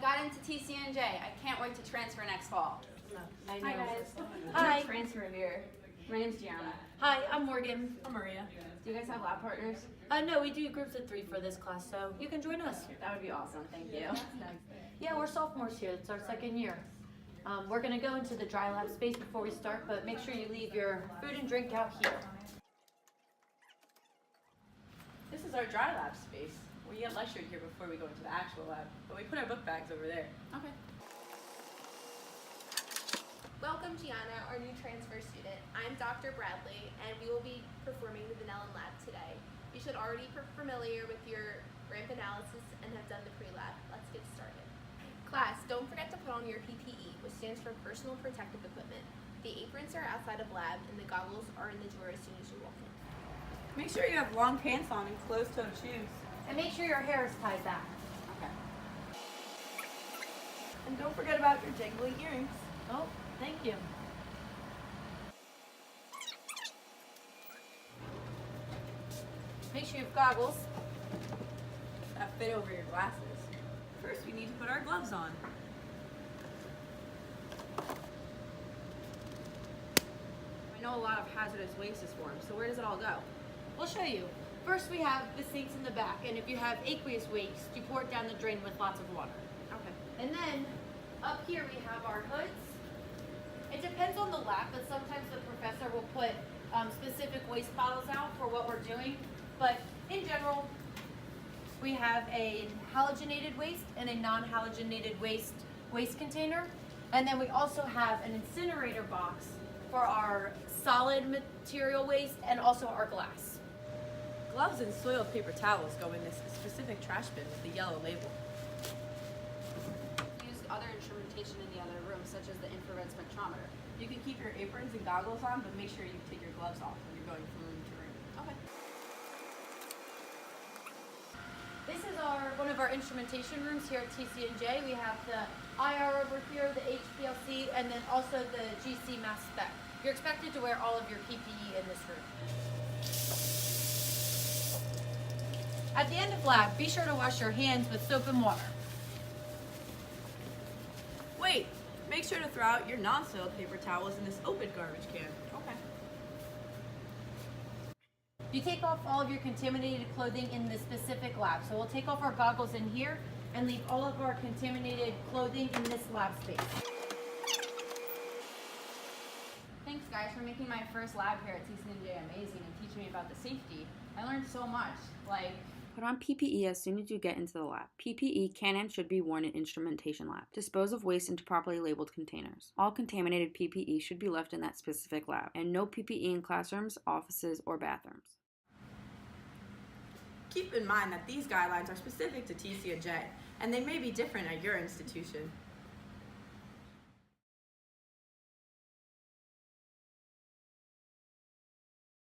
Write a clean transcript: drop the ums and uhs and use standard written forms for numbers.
got into TCNJ. I can't wait to transfer next fall. Hi guys. Hi. Transfer here. My name's Gianna. Hi, I'm Morgan. I'm Maria. Do you guys have lab partners? No, we do groups of 3 for this class, so you can join us. That would be awesome. Thank you. Yeah, we're sophomores here. It's our 2nd year. We're going to go into the dry lab space before we start, but make sure you leave your food and drink out here. This is our dry lab space. We get lectured here before we go into the actual lab, but we put our book bags over there. Okay. Welcome, Gianna, our new transfer student. I'm Dr. Bradley, and we will be performing the vanillin lab today. You should already be familiar with your ramp analysis and have done the pre-lab. Let's get started. Class, don't forget to put on your PPE, which stands for Personal Protective Equipment. The aprons are outside of lab, and the goggles are in the drawer as soon as you walk in. Make sure you have long pants on and closed-toed shoes. And make sure your hair is tied back. Okay. And don't forget about your jingling earrings. Oh, thank you. Make sure you have goggles. That fit over your glasses. First, we need to put our gloves on. I know a lot of hazardous waste is formed, so where does it all go? We'll show you. First, we have the sinks in the back, and if you have aqueous waste, you pour it down the drain with lots of water. Okay. And then, up here we have our hoods. It depends on the lab, but sometimes the professor will put specific waste bottles out for what we're doing. But in general, we have a halogenated waste and a non-halogenated waste container. And then we also have an incinerator box for our solid material waste and also our glass. Gloves and soiled paper towels go in this specific trash bin with the yellow label. Used other instrumentation in the other room, such as the infrared spectrometer. You can keep your aprons and goggles on, but make sure you take your gloves off when you're going from room to room. Okay. This is one of our instrumentation rooms here at TCNJ. We have the IR over here, the HPLC, and then also the GC mass spec. You're expected to wear all of your PPE in this room. At the end of lab, be sure to wash your hands with soap and water. Wait! Make sure to throw out your non-soiled paper towels in this open garbage can. Okay. You take off all of your contaminated clothing in this specific lab. So we'll take off our goggles in here and leave all of our contaminated clothing in this lab space. Thanks, guys, for making my first lab here at TCNJ amazing and teaching me about the safety. I learned so much. Put on PPE as soon as you get into the lab. PPE can and should be worn in instrumentation lab. Dispose of waste into properly labeled containers. All contaminated PPE should be left in that specific lab, and no PPE in classrooms, offices, or bathrooms. Keep in mind that these guidelines are specific to TCNJ, and they may be different at your institution.